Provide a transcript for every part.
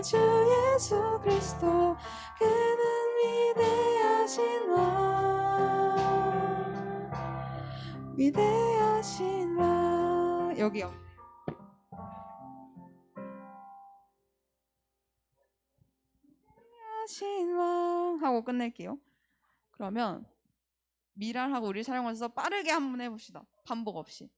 주 예수 그리스도 그는 위대하신 왕 위대하신 왕 여기요. 위대하신 왕 하고 끝낼게요. 그러면 미랄하고 우리 사용해서 빠르게 한번 해봅시다. 반복 없이.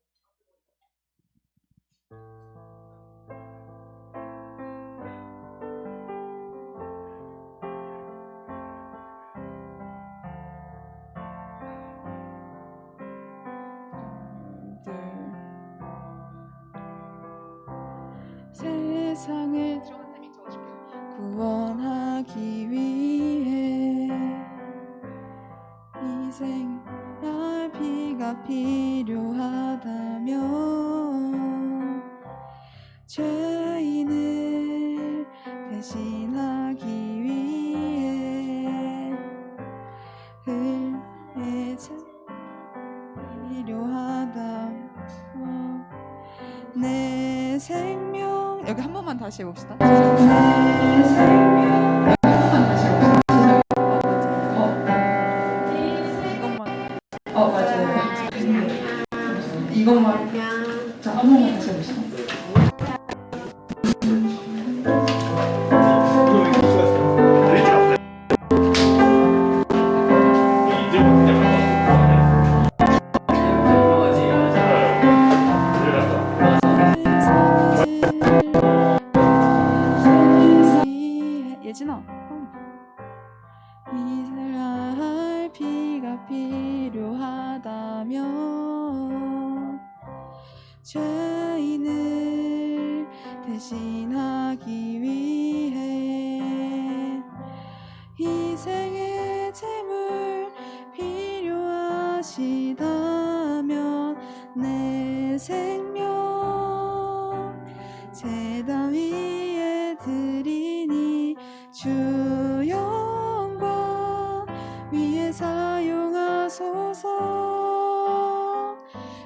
세상을 구원하기 위해 희생할 피가 필요하다면 죄인을 대신하기 위해 흘의 제 필요하다면 내 생명 여기 한 번만 다시 해봅시다. 내 생명 여기 한 번만 다시 해봅시다. 이것만 맞아요. 이것만 자 한 번만 다시 해봅시다. 예진아 이스라엘 피가 필요하다면 죄인을 대신하기 위해 희생의 제물 필요하시다면 내 생명 제단 위에 드리니 주 영광 위에 사용하소서.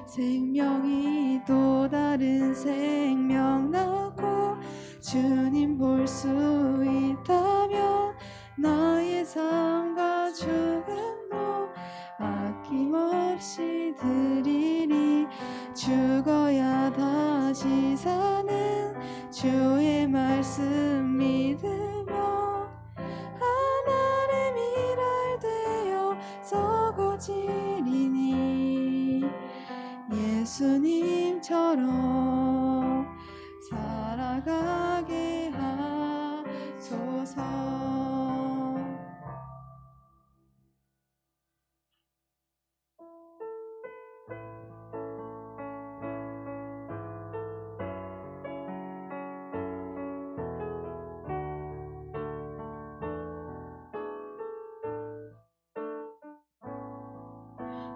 생명이 또 다른 생명 낳고 주님 볼 수 있다면 나의 삶과 죽음도 아낌없이 드리리. 죽어야 다시 사는 주의 말씀 믿으며 하나의 미랄 되어 썩어지리니 예수님처럼 살아가게 하소서.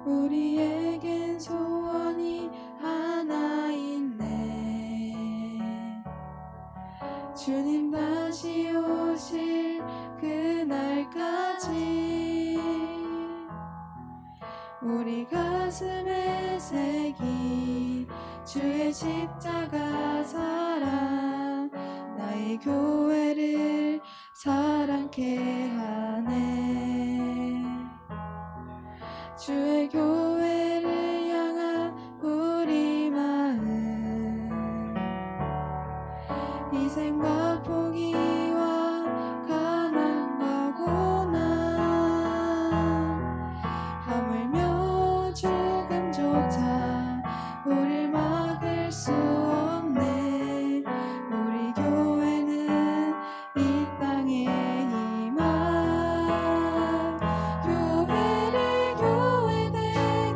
우리에겐 소원이 하나 있네. 주님 다시 오실 그날까지 우리 가슴에 새긴 주의 십자가 사랑 나의 교회를 사랑케 하네. 주의 교회를 향한 우리 마음 희생과 포기와 가난과 고난 하물며 죽음조차 우릴 막을 수 없네. 우리 교회는 이 땅의 희망 교회를 교회되게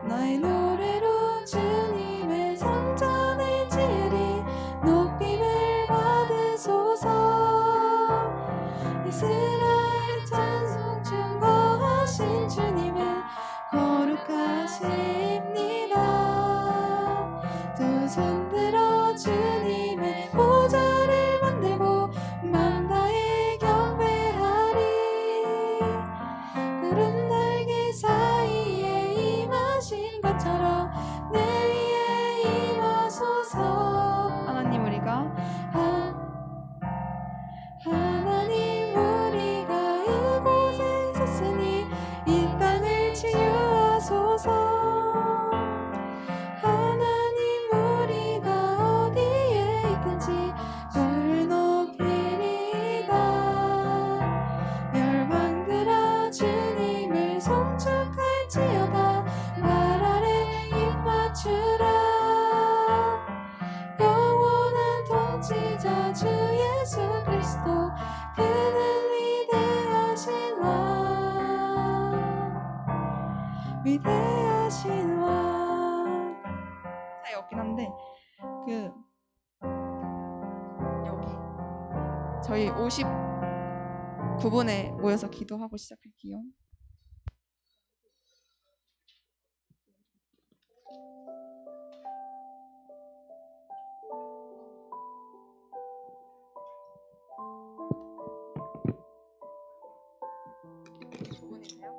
나의 노래로 주님의 성전을 지으리. 높임을 받으소서. 이스라엘 찬송 충고하신 주님은 거룩하십니다. 두 손 들어 주님의 보좌를 만들고 맘 다해 경배하리. 푸른 날개 사이에 임하신 것처럼 내 위에 임하소서. 하나님 우리가 하나님 우리가 이곳에 섰으니 이 땅을 치유하소서. 하나님 우리가 어디에 있든지 주를 높이리이다. 열방들아 주님을 송축할지어다. 발 아래 입 맞추라. 영원한 통치자 주 예수 그리스도, 그는 위대하신 왕, 위대하신 왕. 차이 없긴 한데 그 여기 저희 59분에 모여서 기도하고 시작할게요. 분이세요?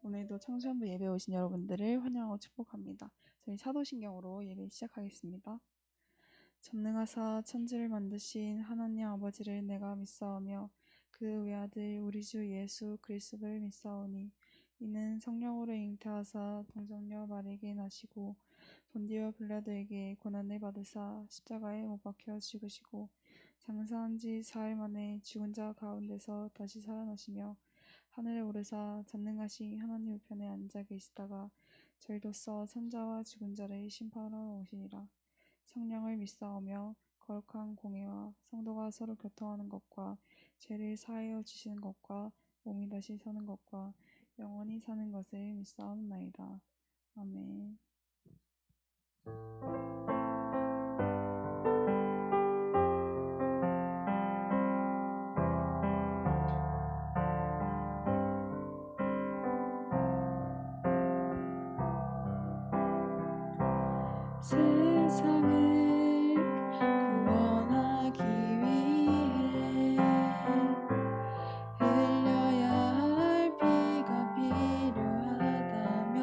오늘도 청소년부 예배 오신 여러분들을 환영하고 축복합니다. 저희 사도신경으로 예배 시작하겠습니다. 전능하사 천지를 만드신 하나님 아버지를 내가 믿사오며 그 외아들 우리 주 예수 그리스도를 믿사오니 이는 성령으로 잉태하사 동정녀 마리에게 나시고 본디오 빌라도에게 고난을 받으사 십자가에 못 박혀 죽으시고 장사한 지 사흘 만에 죽은 자 가운데서 다시 살아나시며 하늘에 오르사 전능하신 하나님 우편에 앉아 계시다가 저희로서 산자와 죽은 자를 심판하러 오시니라. 성령을 믿사오며 거룩한 공회와 성도가 서로 교통하는 것과 죄를 사하여 주시는 것과 몸이 다시 서는 것과 영원히 사는 것을 믿사옵나이다. 아멘. 세상을 구원하기 위해 흘려야 할 피가 필요하다면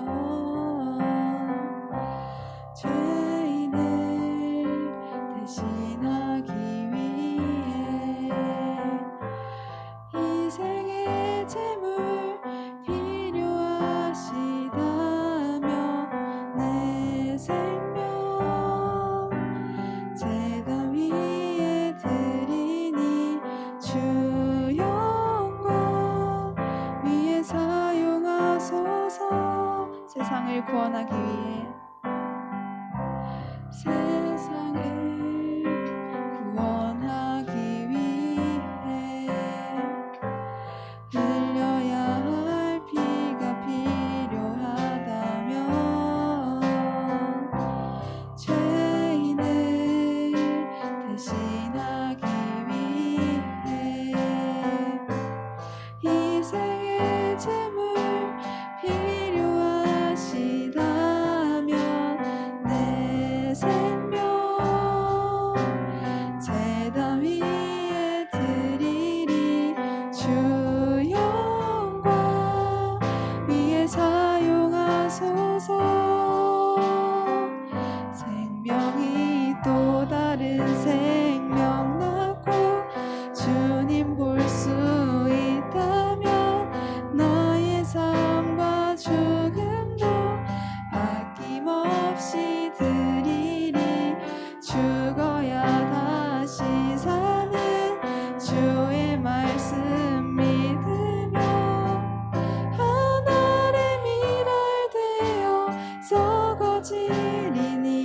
죄인을 대신하기 위해 희생의 제물 필요하시다면 내 생명 썩어지리니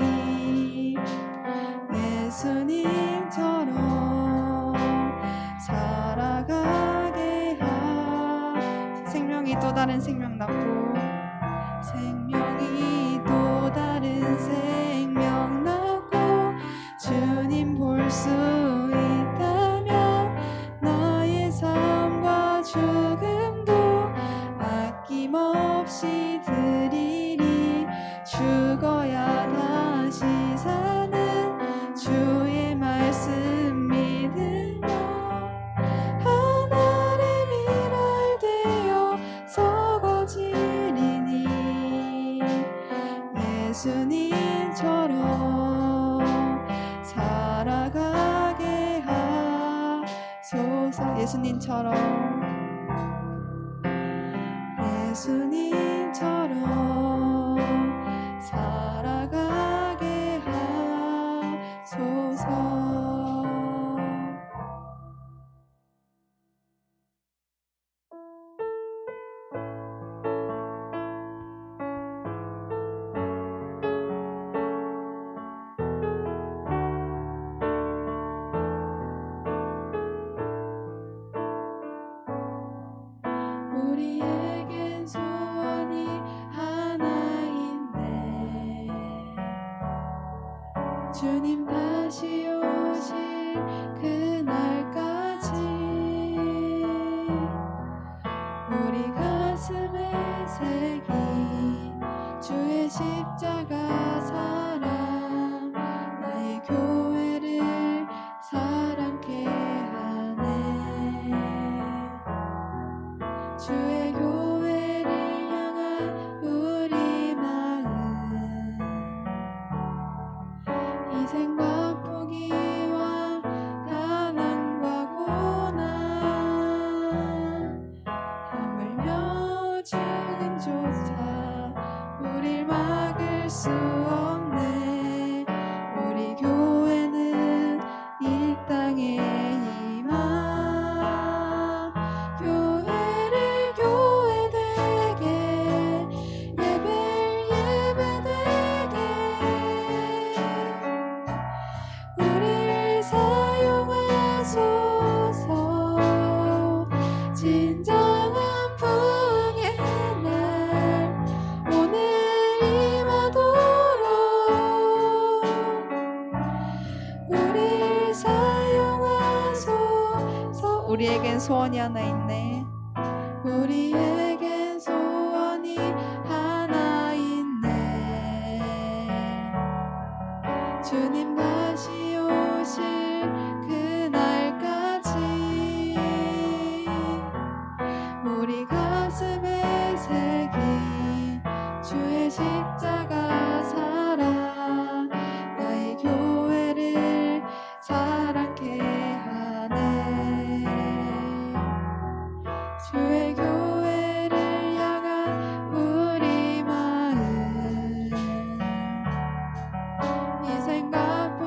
예수님처럼 살아가게 생명이 또 다른 생명 낳고 생명이 또 다른 생명 낳고 주님 볼 수 있다면 나의 삶과 죽음도 아낌없이 드리리 죽어야 다시 사는 주의 말씀 믿으며 하늘의 미랄 되어 썩어지리니 예수님처럼 살아가게 하소서. 예수님처럼 살아가게 하소서. 우리에겐 소원이 하나인데 주님 다시 오실 그날까지 우리 가슴에 새긴 주의 십자가 사랑 나의 교회를 사랑케 하네. 주의 교회를 향한 우리 마음 희생과 포기와 가난과 고난 하물며 죽음조차 우릴 막을 수 없네. 우리 교회는 이 땅에 임하 교회를 교회되게 예배를 예배되게 우릴 사용하소서. 진정한 부흥의 날 오늘 임하도록 우릴 사용하소서. 우리에겐 소원이 하나 있네. 우리에겐 소원이 하나 있네. 주님 다시 오실 그날까지 우리 가슴에 새긴 주의 십자가 사랑 나의 교회를 사랑케 하네. 주의 교회를 향한 우리 마음 희생과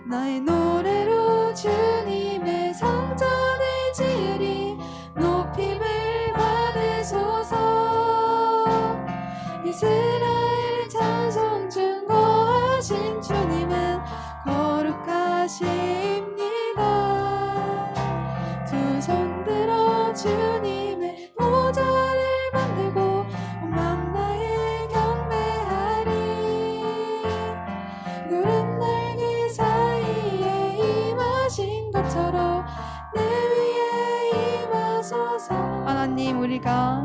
나의 노래로 주님의 성전을 지으리. 높임을 받으소서. 이스라엘의 찬송 증거하신 주님은 거룩하십니다. 두 손 들어 주님의 보좌를 만들고 온 맘 다해 경배하리. 구름 날개 사이에 임하신 것처럼 내 위에 임하소서. 하나님 우리가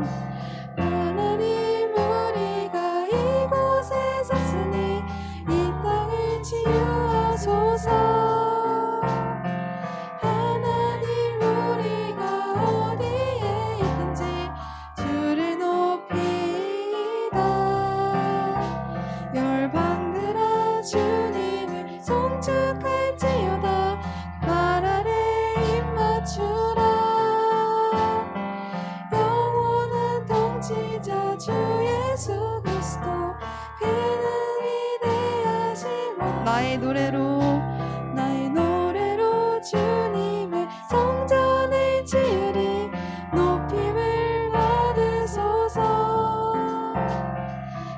이곳에 섰으니 이 땅을 치유하소서. 하나님 우리가 어디에 있든지 주를 높이다. 열방들아 주님을 송축할지어다. 발 아래 입 맞추라. 영원한 통치자 주 예수 그리스도. 그는 위대하신 왕. 나의 노래로 주님의 성전을 지으리. 높임을 받으소서.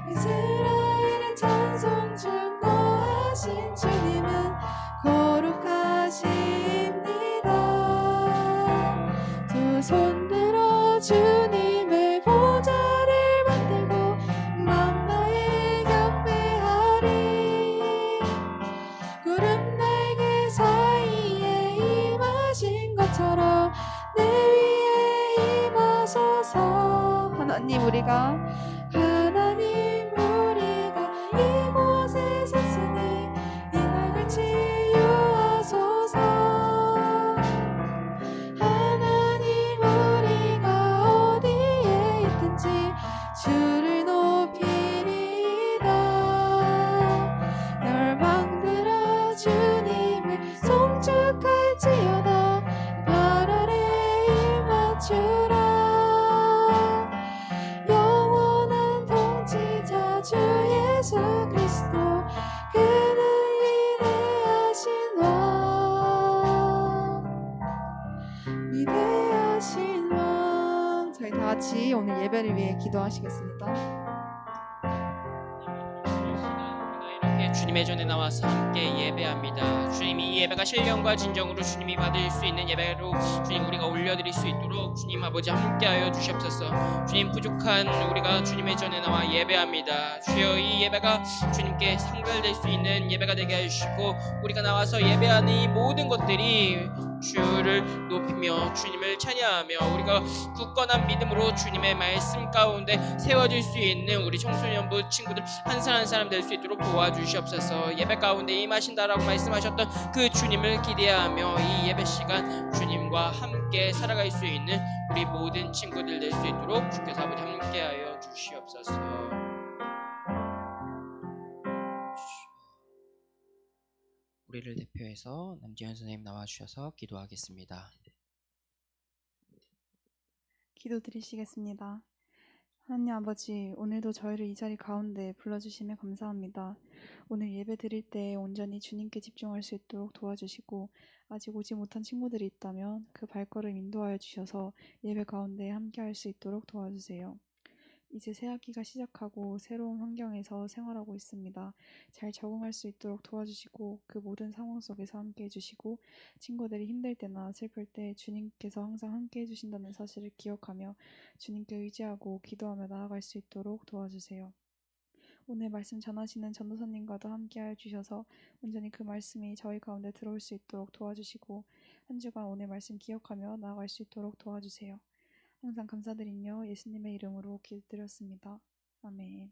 이스라엘의 찬송 증거하신 주님은 거룩하십니다. 두 손 들어 주님의 보좌를 만들고 맘 다해 경배하리. 구름 날개 사이에 임하신 것처럼 내 위에 임하소서. 하나님 우리가 이곳에 섰으니 이 땅을 치유하소서. 하나님 우리가 어디에 있든지 주를 높이리다. 열방들아 주님을 송축할지어다. 발 아래 입 맞추라. 영원한 통치자 주 예수 그리스도. 그는 위대하신 왕. 위대하신 왕. 저희 다 같이 오늘 예배를 위해 기도하시겠습니다. 이렇게 주님의 전에 나와서 함께 예배합니다. 주님, 이 예배가 신령과 진정으로 주님이 받을 수 있는 예배로 주님 우리가 올려드릴 수 있도록 주님 아버지 함께하여 주시옵소서. 주님, 부족한 우리가 주님의 전에 나와 예배합니다. 주여, 이 예배가 주님께 상달될 수 있는 예배가 되게 해주시고 우리가 나와서 예배하는 이 모든 것들이 주를 높이며 주님을 찬양하며 우리가 굳건한 믿음으로 주님의 말씀 가운데 세워질 수 있는 우리 청소년부 친구들 한 사람 한 사람 될 수 있도록 도와주시옵소서. 예배 가운데 임하신다라고 말씀하셨던 그 주님을 기대하며 이 예배 시간 주님과 함께 살아갈 수 있는 우리 모든 친구들 될 수 있도록 주께서 아버지 함께하여 주시옵소서. 우리를 대표해서 남지현 선생님 나와주셔서 기도하겠습니다. 기도드리시겠습니다. 하나님 아버지, 오늘도 저희를 이 자리 가운데 불러주심에 감사합니다. 오늘 예배 드릴 때 온전히 주님께 집중할 수 있도록 도와주시고 아직 오지 못한 친구들이 있다면 그 발걸음 인도하여 주셔서 예배 가운데 함께할 수 있도록 도와주세요. 이제 새 학기가 시작하고 새로운 환경에서 생활하고 있습니다. 잘 적응할 수 있도록 도와주시고 그 모든 상황 속에서 함께 해주시고 친구들이 힘들 때나 슬플 때 주님께서 항상 함께 해주신다는 사실을 기억하며 주님께 의지하고 기도하며 나아갈 수 있도록 도와주세요. 오늘 말씀 전하시는 전도사님과도 함께하여 주셔서 온전히 그 말씀이 저희 가운데 들어올 수 있도록 도와주시고 한 주간 오늘 말씀 기억하며 나아갈 수 있도록 도와주세요. 항상 감사드리며 예수님의 이름으로 기도드렸습니다. 아멘.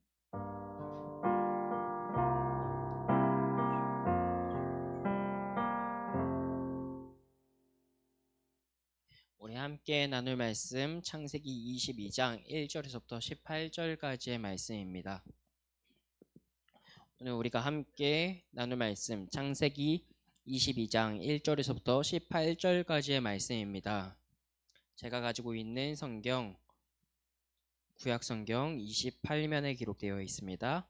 우리 함께 나눌 말씀 창세기 22장 1절에서부터 18절까지의 말씀입니다. 오늘 우리가 함께 나눌 말씀 창세기 22장 1절에서부터 18절까지의 말씀입니다. 제가 가지고 있는 성경 구약성경 28면에 기록되어 있습니다.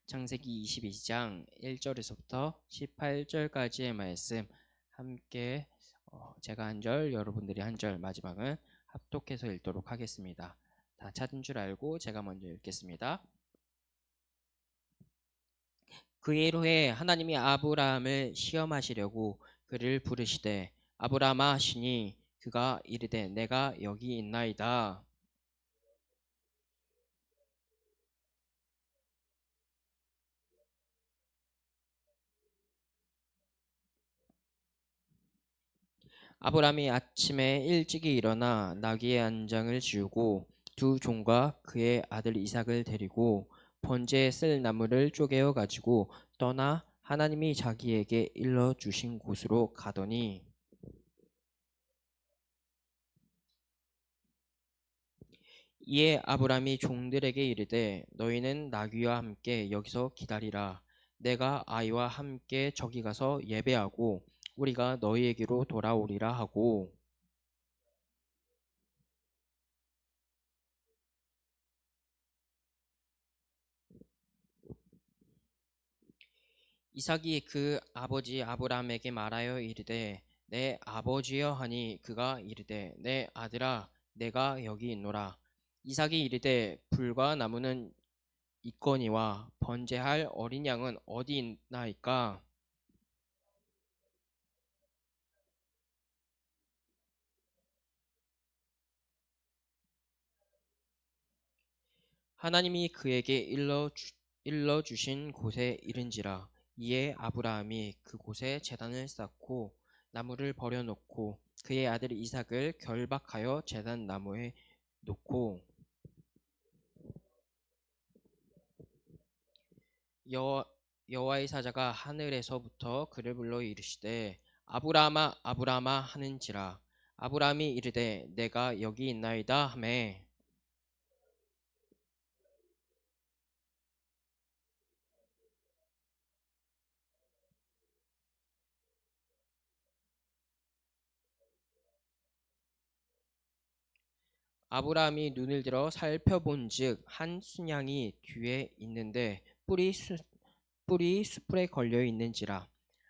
창세기 22장 1절에서부터 18절까지의 말씀 함께 제가 한 절, 여러분들이 한 절, 마지막은 합독해서 읽도록 하겠습니다. 다 찾은 줄 알고 제가 먼저 읽겠습니다. 그 일 후에 하나님이 아브라함을 시험하시려고 그를 부르시되 아브라함아 하시니 그가 이르되 내가 여기 있나이다. 아브라함이 아침에 일찍이 일어나 나귀의 안장을 지우고 두 종과 그의 아들 이삭을 데리고 번제에 쓸 나무를 쪼개어 가지고 떠나 하나님이 자기에게 일러 주신 곳으로 가더니 이에 아브라함이 종들에게 이르되 너희는 나귀와 함께 여기서 기다리라. 내가 아이와 함께 저기 가서 예배하고 우리가 너희에게로 돌아오리라 하고 이삭이 그 아버지 아브라함에게 말하여 이르되 내 아버지여 하니 그가 이르되 내 아들아 내가 여기 있노라. 이삭이 이르되 불과 나무는 있거니와 번제할 어린 양은 어디 있나이까. 하나님이 그에게 일러 주신 곳에 이른지라. 이에 아브라함이 그곳에 제단을 쌓고 나무를 버려놓고 그의 아들 이삭을 결박하여 제단 나무에 놓고 여호와의 사자가 하늘에서부터 그를 불러 이르시되 아브라함아 아브라함아 하는지라. 아브라함이 이르되 내가 여기 있나이다 하매 아브라함이 눈을 들어 살펴본즉 한 순양이 뒤에 있는데 뿔이 숯불에 걸려 있는지라.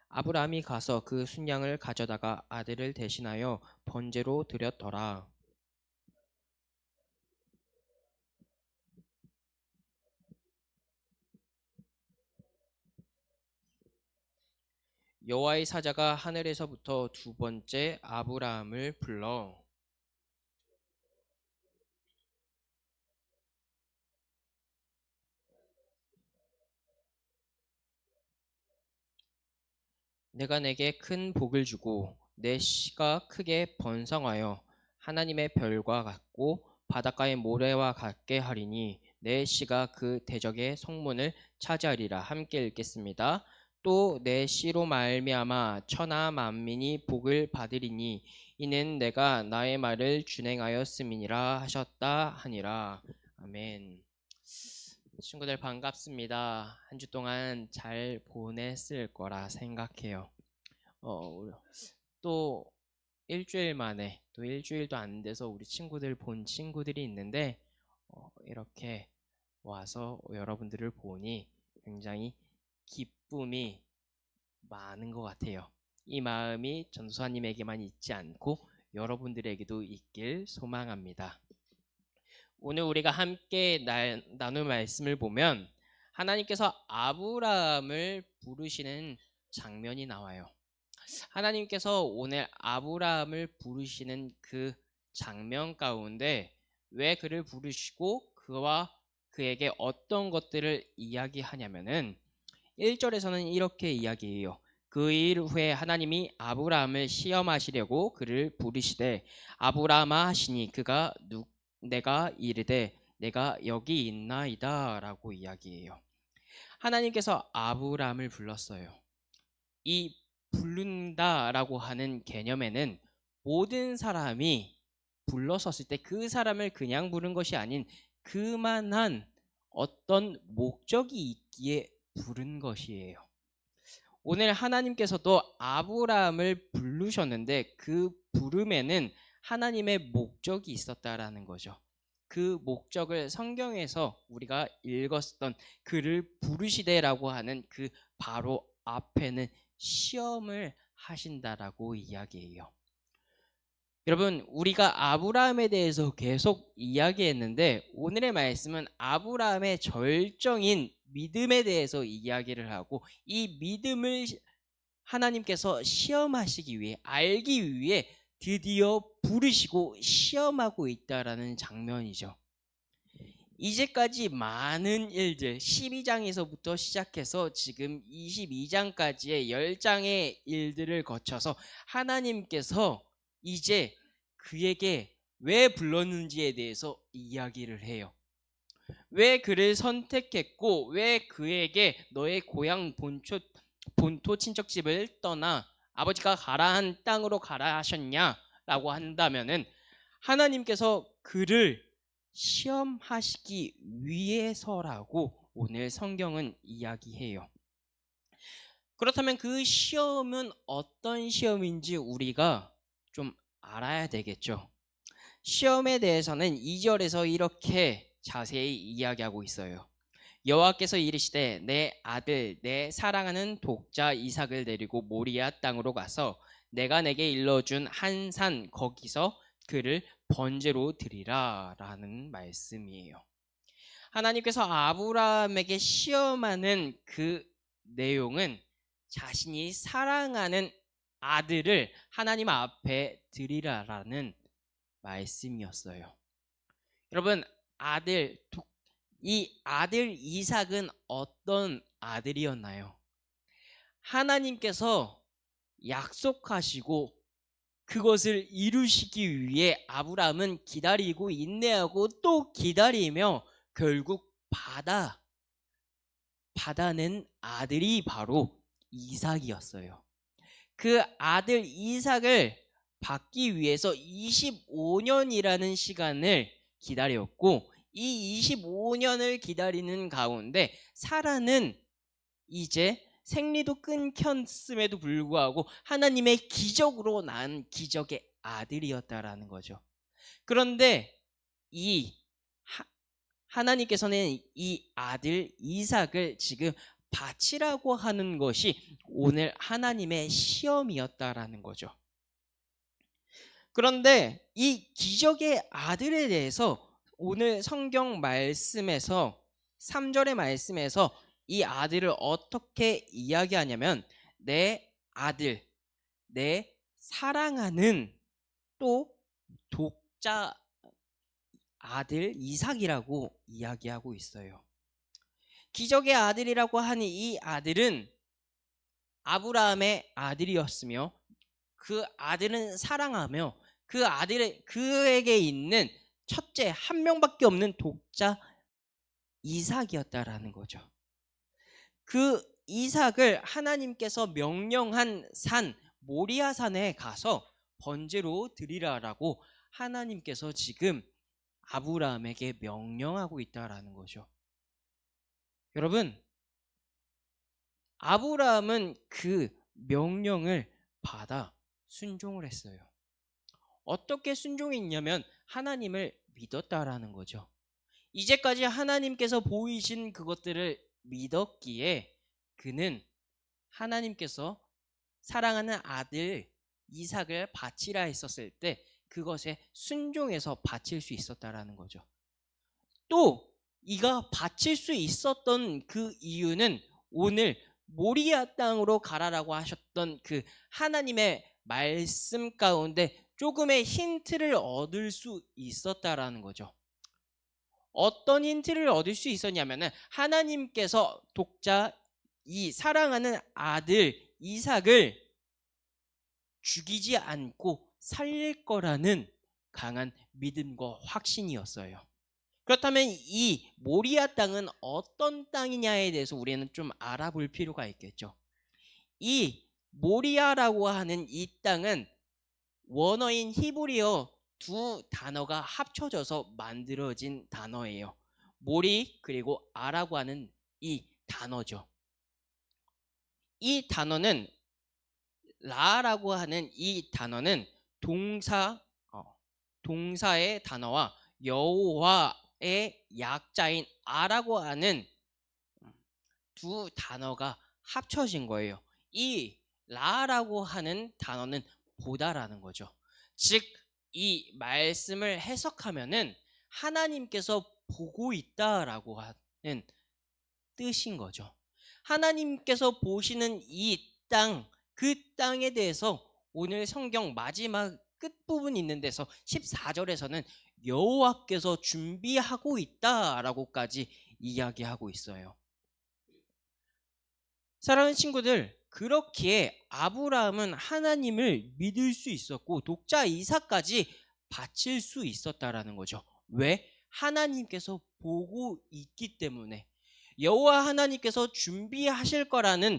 아브라함이 가서 그 순양을 가져다가 아들을 대신하여 번제로 드렸더라. 여호와의 사자가 하늘에서부터 두 번째 아브라함을 불러 내가 내게 큰 복을 주고 내 씨가 크게 번성하여 하나님의 별과 같고 바닷가의 모래와 같게 하리니 내 씨가 그 대적의 성문을 차지하리라. 함께 읽겠습니다. 또 내 씨로 말미암아 천하 만민이 복을 받으리니 이는 내가 나의 말을 준행하였음이니라 하셨다 하니라. 아멘. 친구들 반갑습니다. 한 주 동안 잘 보냈을 거라 생각해요. 또 일주일 만에 또 일주일도 안 돼서 우리 친구들 본 친구들이 있는데 이렇게 와서 여러분들을 보니 굉장히 기쁨이 많은 것 같아요. 이 마음이 전도사님에게만 있지 않고 여러분들에게도 있길 소망합니다. 오늘 우리가 함께 나눌 말씀을 보면 하나님께서 아브라함을 부르시는 장면이 나와요. 하나님께서 오늘 아브라함을 부르시는 그 장면 가운데 왜 그를 부르시고 그와 그에게 어떤 것들을 이야기하냐면은 1절에서는 이렇게 이야기해요. 그 일 후에 하나님이 아브라함을 시험하시려고 그를 부르시되 아브라함아 하시니 그가 내가 이르되 내가 여기 있나이다 라고 이야기해요. 하나님께서 아브라함을 불렀어요. 이 부른다라고 하는 개념에는 모든 사람이 불러섰을 때 그 사람을 그냥 부른 것이 아닌 그만한 어떤 목적이 있기에 부른 것이에요. 오늘 하나님께서도 아브라함을 부르셨는데 그 부름에는 하나님의 목적이 있었다라는 거죠. 그 목적을 성경에서 우리가 읽었던 그를 부르시되라고 하는 그 바로 앞에는 시험을 하신다라고 이야기해요. 여러분, 우리가 아브라함에 대해서 계속 이야기했는데 오늘의 말씀은 아브라함의 절정인 믿음에 대해서 이야기를 하고, 이 믿음을 하나님께서 시험하시기 위해, 알기 위해 드디어 부르시고 시험하고 있다라는 장면이죠. 이제까지 많은 일들, 12장에서부터 시작해서 지금 22장까지의 10장의 일들을 거쳐서 하나님께서 이제 그에게 왜 불렀는지에 대해서 이야기를 해요. 왜 그를 선택했고, 왜 그에게 너의 고향 본토 친척집을 떠나 아버지가 가라 한 땅으로 가라 하셨냐라고 한다면은, 하나님께서 그를 시험하시기 위해서라고 오늘 성경은 이야기해요. 그렇다면 그 시험은 어떤 시험인지 우리가 좀 알아야 되겠죠. 시험에 대해서는 2절에서 이렇게 자세히 이야기하고 있어요. 여호와께서 이르시되 내 아들 내 사랑하는 독자 이삭을 데리고 모리아 땅으로 가서 내가 내게 일러준 한 산 거기서 그를 번제로 드리라 라는 말씀이에요. 하나님께서 아브라함에게 시험하는 그 내용은 자신이 사랑하는 아들을 하나님 앞에 드리라라는 말씀이었어요. 여러분, 이 아들 이삭은 어떤 아들이었나요? 하나님께서 약속하시고 그것을 이루시기 위해 아브라함은 기다리고 인내하고 또 기다리며 결국 받아낸 아들이 바로 이삭이었어요. 그 아들 이삭을 받기 위해서 25년이라는 시간을 기다렸고, 이 25년을 기다리는 가운데 사라는 이제 생리도 끊겼음에도 불구하고 하나님의 기적으로 난 기적의 아들이었다라는 거죠. 그런데 하나님께서는 이 아들 이삭을 지금 바치라고 하는 것이 오늘 하나님의 시험이었다라는 거죠. 그런데 이 기적의 아들에 대해서 오늘 성경 말씀에서 3절의 말씀에서 이 아들을 어떻게 이야기하냐면, 내 아들, 내 사랑하는 또 독자 아들 이삭이라고 이야기하고 있어요. 기적의 아들이라고 하는 이 아들은 아브라함의 아들이었으며, 그 아들은 사랑하며 그에게 있는 첫째 한 명밖에 없는 독자 이삭이었다라는 거죠. 그 이삭을 하나님께서 명령한 산 모리아 산에 가서 번제로 드리라라고 하나님께서 지금 아브라함에게 명령하고 있다라는 거죠. 여러분, 아브라함은 그 명령을 받아 순종을 했어요. 어떻게 순종했냐면 하나님을 믿었다라는 거죠. 이제까지 하나님께서 보이신 그것들을 믿었기에 그는 하나님께서 사랑하는 아들 이삭을 바치라 했었을 때 그것에 순종해서 바칠 수 있었다라는 거죠. 또 이가 바칠 수 있었던 그 이유는 오늘 모리아 땅으로 가라라고 하셨던 그 하나님의 말씀 가운데 조금의 힌트를 얻을 수 있었다라는 거죠. 어떤 힌트를 얻을 수 있었냐면은 하나님께서 이 사랑하는 아들 이삭을 죽이지 않고 살릴 거라는 강한 믿음과 확신이었어요. 그렇다면 이 모리아 땅은 어떤 땅이냐에 대해서 우리는 좀 알아볼 필요가 있겠죠. 이 모리아라고 하는 이 땅은 원어인 히브리어 두 단어가 합쳐져서 만들어진 단어예요. 모리 그리고 아라고 하는 이 단어죠. 이 단어는 라라고 하는 이 단어는 동사의 단어와 여호와의 약자인 아라고 하는 두 단어가 합쳐진 거예요. 이 라라고 하는 단어는 보다라는 거죠. 즉 이 말씀을 해석하면은 하나님께서 보고 있다라고 하는 뜻인 거죠. 하나님께서 보시는 이 땅, 그 땅에 대해서 오늘 성경 마지막 끝부분 있는 데서 14절에서는 여호와께서 준비하고 있다라고까지 이야기하고 있어요. 사랑하는 친구들, 그렇기에 아브라함은 하나님을 믿을 수 있었고 독자 이삭까지 바칠 수 있었다라는 거죠. 왜? 하나님께서 보고 있기 때문에, 여호와 하나님께서 준비하실 거라는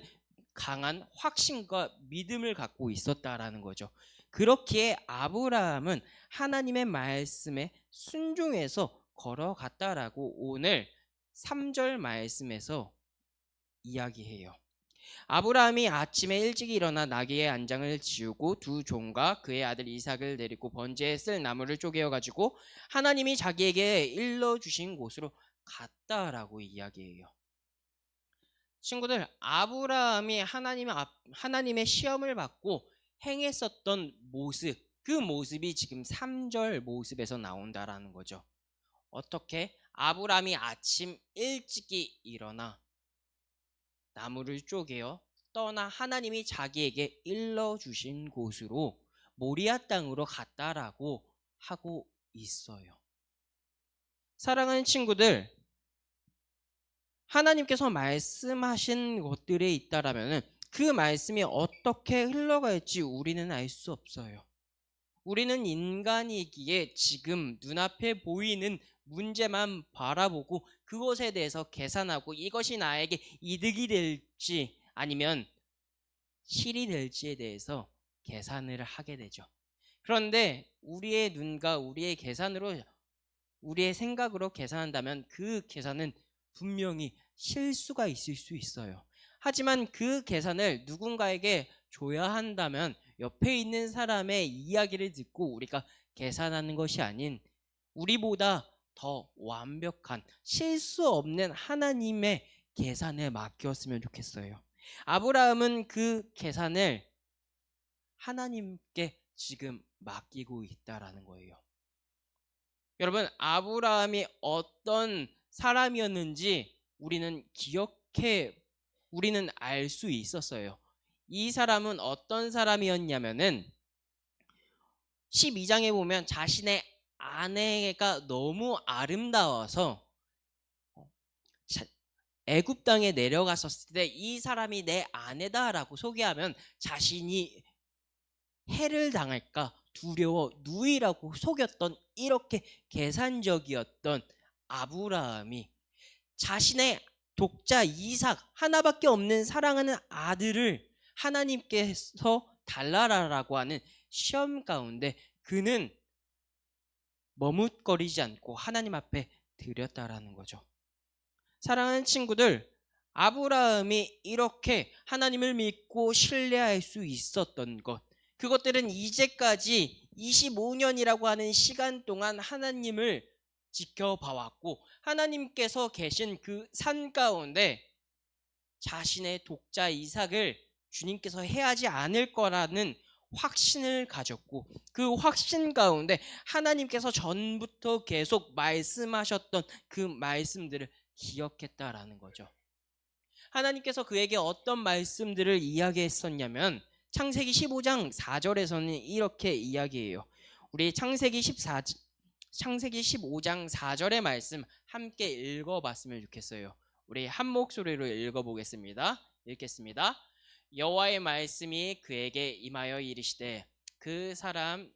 강한 확신과 믿음을 갖고 있었다라는 거죠. 그렇기에 아브라함은 하나님의 말씀에 순종해서 걸어갔다라고 오늘 3절 말씀에서 이야기해요. 아브라함이 아침에 일찍 일어나 나귀의 안장을 지우고 두 종과 그의 아들 이삭을 데리고 번제에 쓸 나무를 쪼개어 가지고 하나님이 자기에게 일러주신 곳으로 갔다라고 이야기해요. 친구들, 아브라함이 하나님의 시험을 받고 행했었던 모습, 그 모습이 지금 3절 모습에서 나온다라는 거죠. 어떻게? 아브라함이 아침 일찍이 일어나 나무를 쪼개어 떠나 하나님이 자기에게 일러주신 곳으로 모리아 땅으로 갔다라고 하고 있어요. 사랑하는 친구들, 하나님께서 말씀하신 것들에 있다라면 그 말씀이 어떻게 흘러갈지 우리는 알 수 없어요. 우리는 인간이기에 지금 눈앞에 보이는 문제만 바라보고 그것에 대해서 계산하고 이것이 나에게 이득이 될지 아니면 실이 될지에 대해서 계산을 하게 되죠. 그런데 우리의 눈과 우리의 계산으로, 우리의 생각으로 계산한다면 그 계산은 분명히 실수가 있을 수 있어요. 하지만 그 계산을 누군가에게 줘야 한다면 옆에 있는 사람의 이야기를 듣고 우리가 계산하는 것이 아닌 우리보다 더 완벽한 실수 없는 하나님의 계산에 맡겼으면 좋겠어요. 아브라함은 그 계산을 하나님께 지금 맡기고 있다라는 거예요. 여러분, 아브라함이 어떤 사람이었는지 우리는 알 수 있었어요. 이 사람은 어떤 사람이었냐면은 12장에 보면 자신의 아내가 너무 아름다워서 애굽 땅에 내려갔었을 때 이 사람이 내 아내다라고 소개하면 자신이 해를 당할까 두려워 누이라고 속였던, 이렇게 계산적이었던 아브라함이 자신의 독자 이삭, 하나밖에 없는 사랑하는 아들을 하나님께서 달라라라고 하는 시험 가운데 그는 머뭇거리지 않고 하나님 앞에 드렸다라는 거죠. 사랑하는 친구들, 아브라함이 이렇게 하나님을 믿고 신뢰할 수 있었던 것, 그것들은 이제까지 25년이라고 하는 시간 동안 하나님을 지켜봐왔고 하나님께서 계신 그 산 가운데 자신의 독자 이삭을 주님께서 해하지 않을 거라는 확신을 가졌고 그 확신 가운데 하나님께서 전부터 계속 말씀하셨던 그 말씀들을 기억했다라는 거죠. 하나님께서 그에게 어떤 말씀들을 이야기했었냐면 창세기 15장 4절에서는 이렇게 이야기해요. 우리 창세기 15장 4절의 말씀 함께 읽어봤으면 좋겠어요. 우리 한 목소리로 읽어보겠습니다. 읽겠습니다. 여호와의 말씀이 그에게 임하여 이르시되 그 사람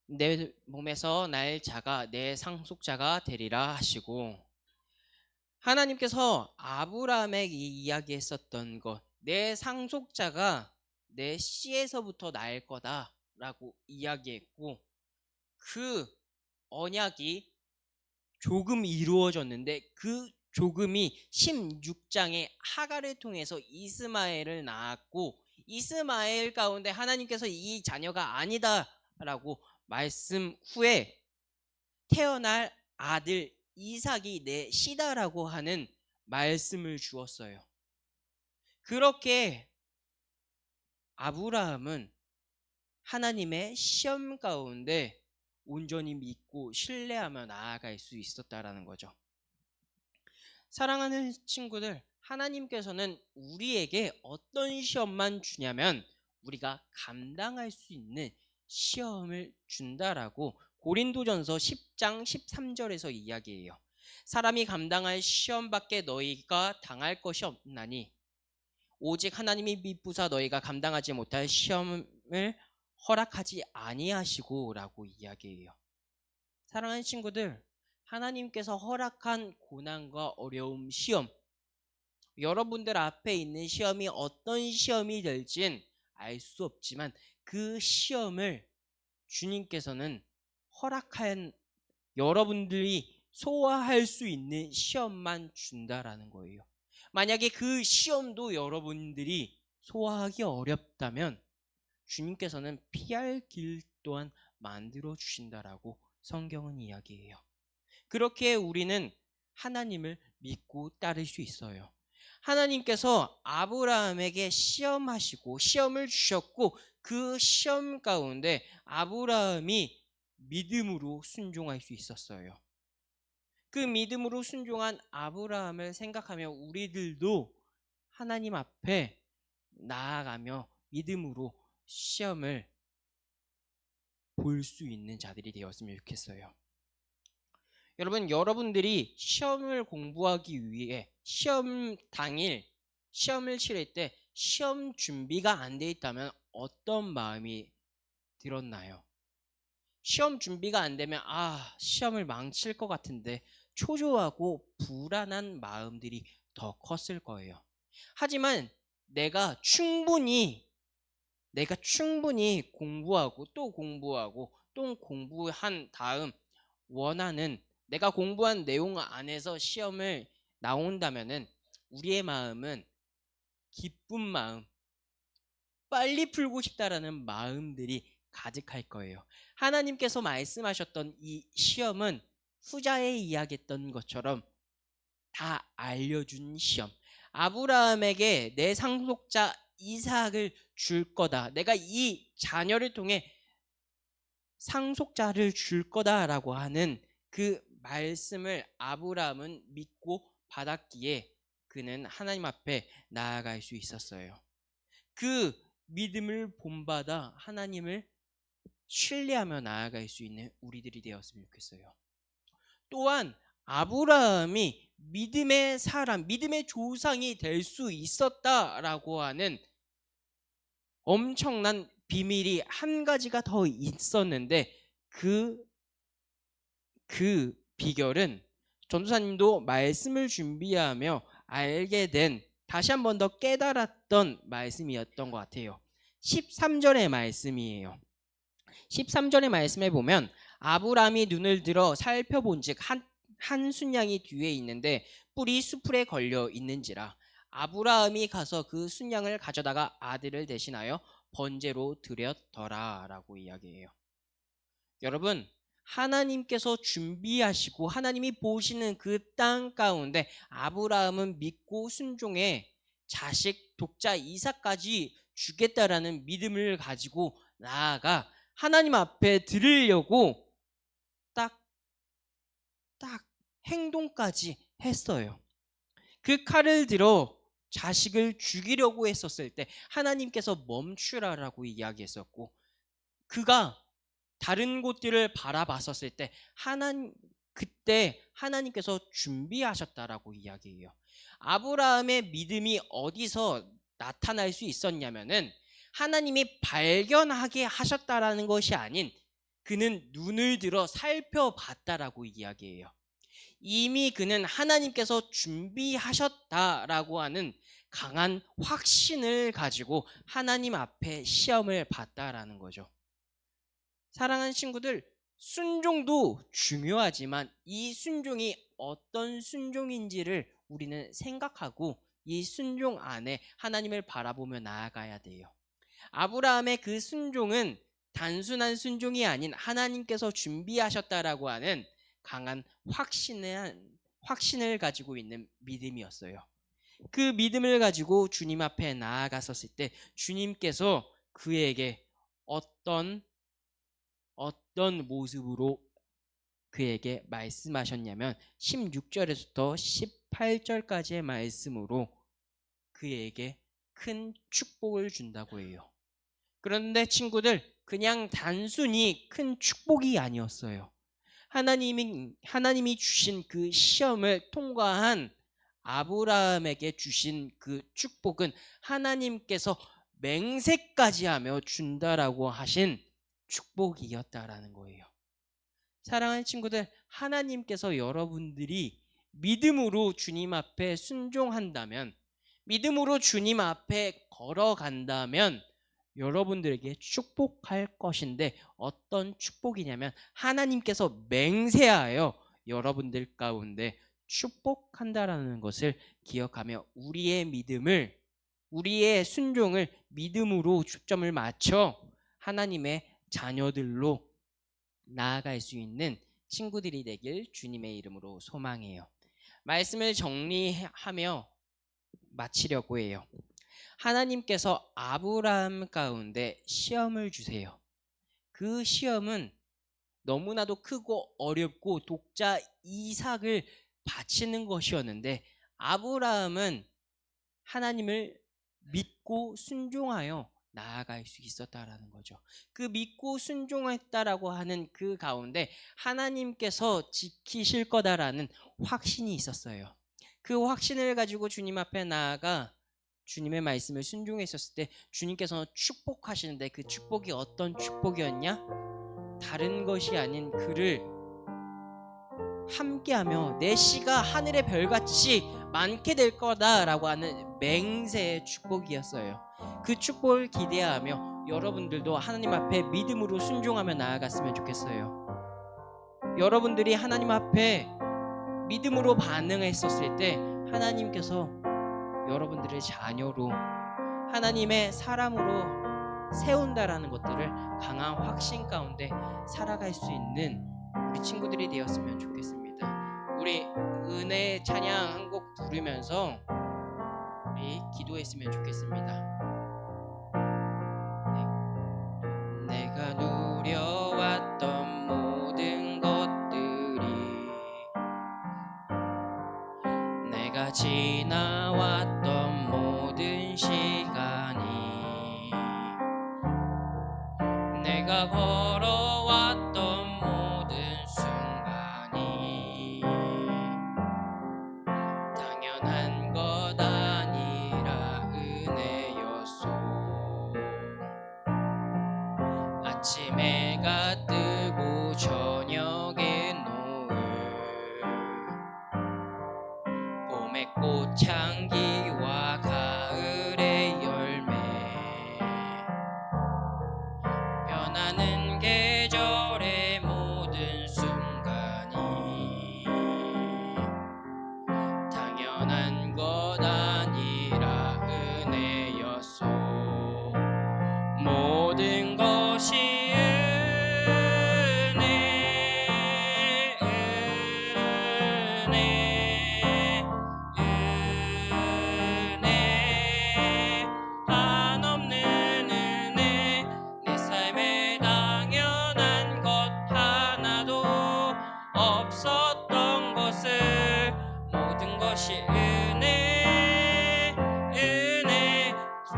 내 몸에서 날 자가 내 상속자가 되리라 하시고, 하나님께서 아브라함에게 이야기했었던 것, 내 상속자가 내 씨에서부터 날 거다라고 이야기했고 그 언약이 조금 이루어졌는데 그 조금이 16장의 하갈을 통해서 이스마엘을 낳았고 이스마엘 가운데 하나님께서 이 자녀가 아니다라고 말씀 후에 태어날 아들 이삭이 내 씨다라고 하는 말씀을 주었어요. 그렇게 아브라함은 하나님의 시험 가운데 온전히 믿고 신뢰하며 나아갈 수 있었다라는 거죠. 사랑하는 친구들, 하나님께서는 우리에게 어떤 시험만 주냐면 우리가 감당할 수 있는 시험을 준다라고 고린도전서 10장 13절에서 이야기해요. 사람이 감당할 시험밖에 너희가 당할 것이 없나니 오직 하나님이 미쁘사 너희가 감당하지 못할 시험을 허락하지 아니하시고 라고 이야기해요. 사랑하는 친구들, 하나님께서 허락한 고난과 어려움, 시험, 여러분들 앞에 있는 시험이 어떤 시험이 될진 알 수 없지만 그 시험을 주님께서는 허락한 여러분들이 소화할 수 있는 시험만 준다라는 거예요. 만약에 그 시험도 여러분들이 소화하기 어렵다면 주님께서는 피할 길 또한 만들어 주신다라고 성경은 이야기해요. 그렇게 우리는 하나님을 믿고 따를 수 있어요. 하나님께서 아브라함에게 시험하시고 시험을 주셨고 그 시험 가운데 아브라함이 믿음으로 순종할 수 있었어요. 그 믿음으로 순종한 아브라함을 생각하며 우리들도 하나님 앞에 나아가며 믿음으로 시험을 볼 수 있는 자들이 되었으면 좋겠어요. 여러분, 여러분들이 시험을 공부하기 위해 시험 당일 시험을 치를 때 시험 준비가 안 돼 있다면 어떤 마음이 들었나요? 시험 준비가 안 되면 시험을 망칠 것 같은데 초조하고 불안한 마음들이 더 컸을 거예요. 하지만 내가 충분히 공부하고 또 공부한 다음 원하는 내가 공부한 내용 안에서 시험을 나온다면은 우리의 마음은 기쁜 마음, 빨리 풀고 싶다라는 마음들이 가득할 거예요. 하나님께서 말씀하셨던 이 시험은 후자에 이야기했던 것처럼 다 알려준 시험. 아브라함에게 내 상속자 이삭을 줄 거다. 내가 이 자녀를 통해 상속자를 줄 거다라고 하는 그 말씀을 아브라함은 믿고 받았기에 그는 하나님 앞에 나아갈 수 있었어요. 그 믿음을 본받아 하나님을 신뢰하며 나아갈 수 있는 우리들이 되었으면 좋겠어요. 또한 아브라함이 믿음의 사람, 믿음의 조상이 될 수 있었다라고 하는 엄청난 비밀이 한 가지가 더 있었는데 그 비결은 전도사님도 말씀을 준비하며 알게 된 다시 한 번 더 깨달았던 말씀이었던 것 같아요. 13절의 말씀이에요. 13절의 말씀에 보면 아브라함이 눈을 들어 살펴본즉 한 순양이 뒤에 있는데 뿔이 수풀에 걸려 있는지라 아브라함이 가서 그 순양을 가져다가 아들을 대신하여 번제로 드렸더라 라고 이야기해요. 여러분, 하나님께서 준비하시고 하나님이 보시는 그 땅 가운데 아브라함은 믿고 순종해 자식 독자 이삭까지 주겠다라는 믿음을 가지고 나아가 하나님 앞에 드리려고 딱 행동까지 했어요. 그 칼을 들어 자식을 죽이려고 했었을 때 하나님께서 멈추라라고 이야기했었고 그가 다른 곳들을 바라봤었을 때 그때 하나님께서 준비하셨다라고 이야기해요. 아브라함의 믿음이 어디서 나타날 수 있었냐면은 하나님이 발견하게 하셨다라는 것이 아닌 그는 눈을 들어 살펴봤다라고 이야기해요. 이미 그는 하나님께서 준비하셨다라고 하는 강한 확신을 가지고 하나님 앞에 시험을 봤다라는 거죠. 사랑하는 친구들, 순종도 중요하지만 이 순종이 어떤 순종인지를 우리는 생각하고 이 순종 안에 하나님을 바라보며 나아가야 돼요. 아브라함의 그 순종은 단순한 순종이 아닌 하나님께서 준비하셨다라고 하는 강한 확신을 가지고 있는 믿음이었어요. 그 믿음을 가지고 주님 앞에 나아갔었을 때 주님께서 그에게 어떤 모습으로 그에게 말씀하셨냐면 16절에서부터 18절까지의 말씀으로 그에게 큰 축복을 준다고 해요. 그런데 친구들, 그냥 단순히 큰 축복이 아니었어요. 하나님이 주신 그 시험을 통과한 아브라함에게 주신 그 축복은 하나님께서 맹세까지 하며 준다라고 하신 축복이었다라는 거예요. 사랑하는 친구들, 하나님께서 여러분들이 믿음으로 주님 앞에 순종한다면, 믿음으로 주님 앞에 걸어간다면 여러분들에게 축복할 것인데, 어떤 축복이냐면 하나님께서 맹세하여 여러분들 가운데 축복한다라는 것을 기억하며 우리의 순종을 믿음으로 초점을 맞춰 하나님의 자녀들로 나아갈 수 있는 친구들이 되길 주님의 이름으로 소망해요. 말씀을 정리하며 마치려고 해요. 하나님께서 아브라함 가운데 시험을 주세요. 그 시험은 너무나도 크고 어렵고 독자 이삭을 바치는 것이었는데, 아브라함은 하나님을 믿고 순종하여 나아갈 수 있었다라는 거죠. 그 믿고 순종했다라고 하는 그 가운데 하나님께서 지키실 거다라는 확신이 있었어요. 그 확신을 가지고 주님 앞에 나아가 주님의 말씀을 순종했었을 때 주님께서 축복하시는데, 그 축복이 어떤 축복이었냐? 다른 것이 아닌 그를 함께하며 내 씨가 하늘의 별같이 많게 될 거다라고 하는 맹세의 축복이었어요. 그 축복을 기대하며 여러분들도 하나님 앞에 믿음으로 순종하며 나아갔으면 좋겠어요. 여러분들이 하나님 앞에 믿음으로 반응했었을 때 하나님께서 여러분들의 자녀로, 하나님의 사람으로 세운다라는 것들을 강한 확신 가운데 살아갈 수 있는 우리 친구들이 되었으면 좋겠습니다. 우리 은혜 찬양 한 곡 부르면서 우리 기도했으면 좋겠습니다. 내가 누려왔던 모든 것들이, 내가 지나왔던 모든 시간이, 내가 걸어왔던 모든 순간이 당연한 것 아니라 은혜였소. 아침 해가 뜨고 저녁에 노을, 봄의 꽃향기와 가을의 열매, 변하는 계절의 모든 순간이 당연한 것 아니라 은혜였소. 모든 것이 은혜, 은혜, 한없는 은혜. 내 삶에 당연한 것 하나도 없었던 것을, 모든 것이 은혜, 은혜,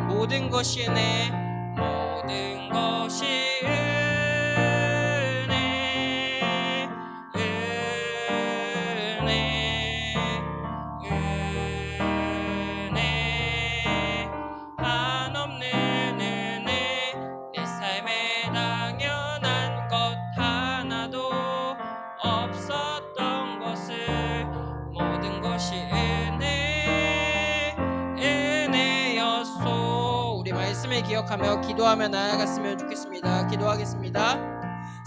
모든 것이 은혜, 모든 것이 은혜, 은혜, 은혜, 한없는 은혜. 내 삶에 당연한 것 하나도 없었던 것을, 모든 것이 은혜, 은혜였소. 우리 말씀을 기억하며 기도하며 나아갔으면 좋겠습니다. 기도하겠습니다.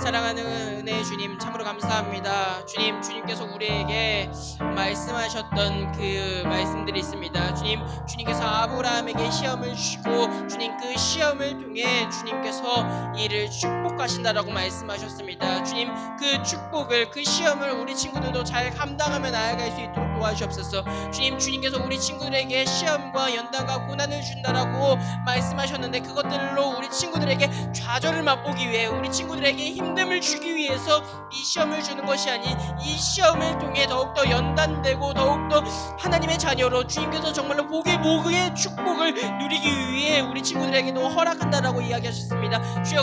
사랑하는 은혜의 주님 참으로 감사합니다. 주님, 주님께서 우리에게 말씀하셨던 그 말씀들이 있습니다. 주님, 주님께서 아브라함에게 시험을 주시고 주님 그 시험을 통해 주님께서 이를 축복하신다라고 말씀하셨습니다. 주님, 그 축복을, 그 시험을 우리 친구들도 잘 감당하며 나아갈 수 있도록 도와주옵소서. 주님, 주님께서 우리 친구들에게 시험과 연단과 고난을 준다라고 말씀하셨는데 그것들로 우리 친구들에게 좌절을 맛보기 위해, 우리 친구들에게 힘듦을 주기 위해서 이 시험을 주는 것이 아닌 이 시험을 통해 더욱더 연단되고 더욱더 하나님의 자녀로 주님께서 정말로 복의 축복을 누리기 위해 우리 친구들에게도 허락한다라고 이야기하셨습니다. 주여,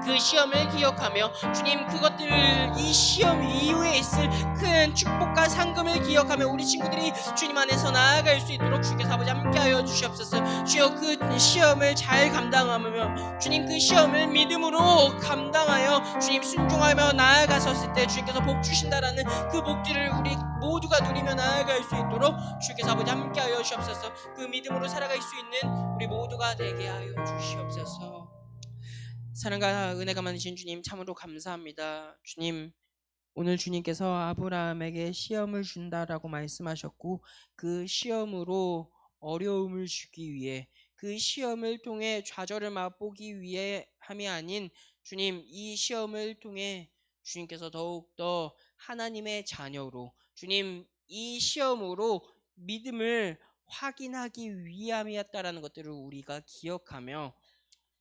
그 시험을 기억하며 주님, 그것들, 이 시험 이후에 있을 큰 축복과 상금을 기억하며 우리 친구들이 주님 안에서 나아갈 수 있도록 주께서 아버지 함께하여 주시옵소서. 주여, 그 시험을 잘 감당하며 주님 그 시험을 믿음으로 감당하여 주님 순종하며 나아가셨을 때 주님께서 복 주신다라는 그 복들을 우리 모두가 누리며 나아갈 수 있도록 주께서 아버지 함께하여 주시옵소서. 그 믿음으로 살아갈 수 있는 우리 모두가 되게 하여 주시옵소서. 사랑과 은혜가 많으신 주님 참으로 감사합니다. 주님, 오늘 주님께서 아브라함에게 시험을 준다라고 말씀하셨고 그 시험으로 어려움을 주기 위해, 그 시험을 통해 좌절을 맛보기 위해 함이 아닌 주님, 이 시험을 통해 주님께서 더욱더 하나님의 자녀로, 주님, 이 시험으로 믿음을 확인하기 위함이었다라는 것들을 우리가 기억하며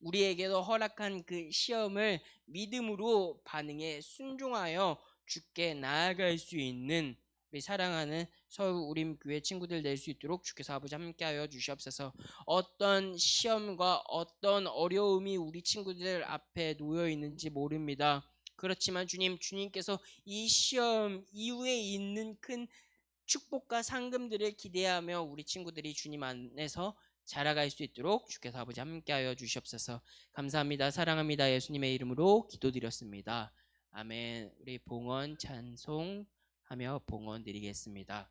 우리에게도 허락한 그 시험을 믿음으로 반응해 순종하여 주께 나아갈 수 있는 우리 사랑하는 서울우림교회 친구들 될 수 있도록 주께서 아버지 함께하여 주시옵소서. 어떤 시험과 어떤 어려움이 우리 친구들 앞에 놓여 있는지 모릅니다. 그렇지만 주님, 주님께서 이 시험 이후에 있는 큰 축복과 상금들을 기대하며 우리 친구들이 주님 안에서 자라갈 수 있도록 주께서 아버지 함께하여 주시옵소서. 감사합니다. 사랑합니다. 예수님의 이름으로 기도드렸습니다. 아멘. 우리 봉헌 찬송하며 봉헌 드리겠습니다.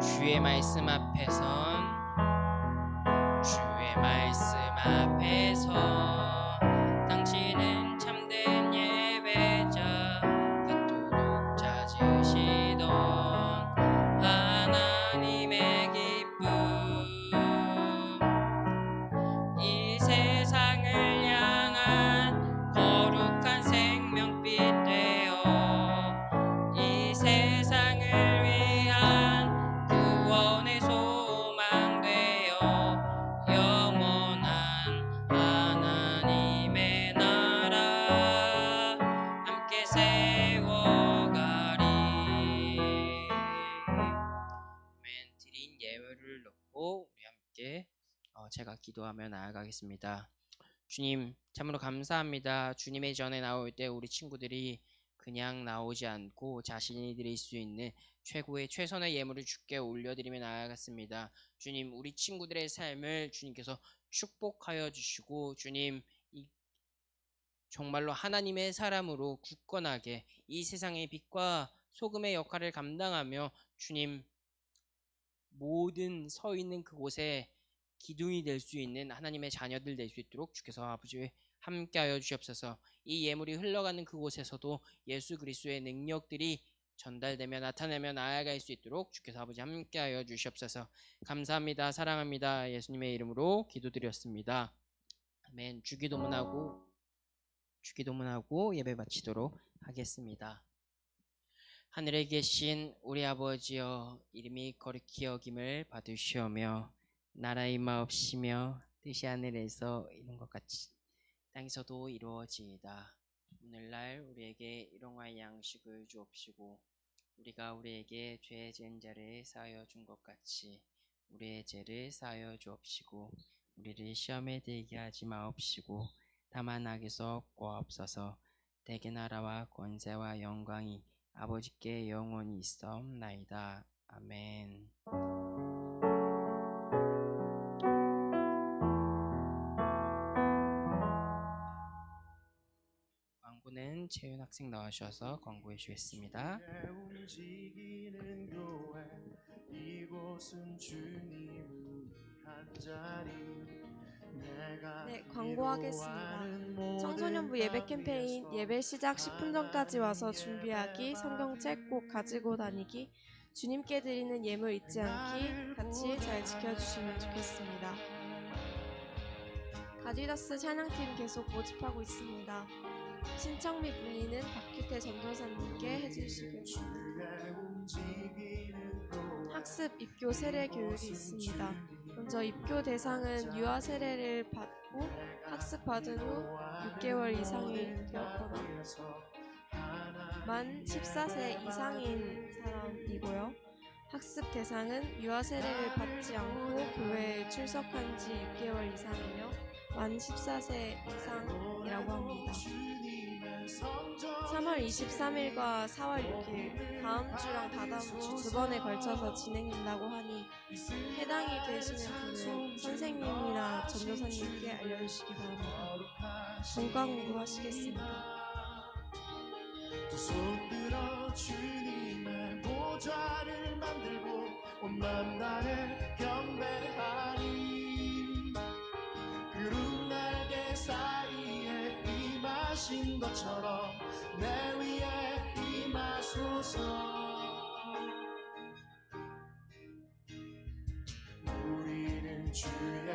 주의 말씀 앞에선, 주의 말씀 앞에서 당신은 참된 예배자, 그토록 찾으시던 하나님의 기쁨, 이 세상을 향한 거룩한 생명빛 되어 이 세상을 위한 구원의 소망 되어 영원한 하나님의 나라 함께 세워가리. 아멘. 드린 예물을 놓고 우리 함께 제가 기도하며 나아가겠습니다. 주님, 참으로 감사합니다. 주님의 전에 나올 때 우리 친구들이 그냥 나오지 않고 자신이 드릴 수 있는 최고의 최선의 예물을 주께 올려드리며 나아갔습니다. 주님, 우리 친구들의 삶을 주님께서 축복하여 주시고 주님, 정말로 하나님의 사람으로 굳건하게 이 세상의 빛과 소금의 역할을 감당하며 주님, 모든 서 있는 그곳에 기둥이 될 수 있는 하나님의 자녀들 될 수 있도록 주께서 아버지 함께하여 주시옵소서. 이 예물이 흘러가는 그곳에서도 예수 그리스도의 능력들이 전달되며 나타내며 나아갈 수 있도록 주께서 아버지 함께하여 주시옵소서. 감사합니다. 사랑합니다. 예수님의 이름으로 기도드렸습니다. 아멘. 주기도문하고 예배 마치도록 하겠습니다. 하늘에 계신 우리 아버지여, 이름이 거룩히 여김을 받으시오며 나라의 임하옵시며 뜻이 하늘에서 이룬 것 같이 땅에서도 이루어지이다. 오늘날 우리에게 일용할 양식을 주옵시고 우리가 우리에게 죄 지은 자를 사하여 준 것 같이 우리의 죄를 사하여 주옵시고 우리를 시험에 들게 하지 마옵시고 다만 악에서 구하옵소서. 대개 나라와 권세와 영광이 아버지께 영원히 있사옵나이다. 아멘. 광고는 다른 재윤 학생 나와주셔서 광고해 주겠습니다. 움직이는 교회 이곳은 주님의 한 자리 네, 광고하겠습니다. 청소년부 예배 캠페인 예배 시작 10분 전까지 와서 준비하기, 성경책 꼭 가지고 다니기, 주님께 드리는 예물 잊지 않기 같이 잘 지켜주시면 좋겠습니다. 가디더스 찬양팀 계속 모집하고 있습니다. 신청 및 문의는 박규태 전도사님께 해주시길 바랍니다. 학습 입교 세례 교육이 있습니다. 먼저 입교 대상은 유아 세례를 받고 학습받은 후 6개월 이상이 되었거나 만 14세 이상인 사람이고요. 학습 대상은 유아 세례를 받지 않고 교회에 출석한 지 6개월 이상이며 만 14세 이상이라고 합니다. 3월 23일과 4월 6일 다음 주랑 다다음 주 두 번에 걸쳐서 진행된다고 하니 해당이 되시는 분은 선생님이나 전도사님께 알려주시기 바랍니다. 본과 공부하시겠습니다. 두 손 들어 주님의 보좌를 만들고 온 맘 다해 경배하리. 구름 날개 사이에 임하신 것처럼 내 위에 임하소서. 우리는 주의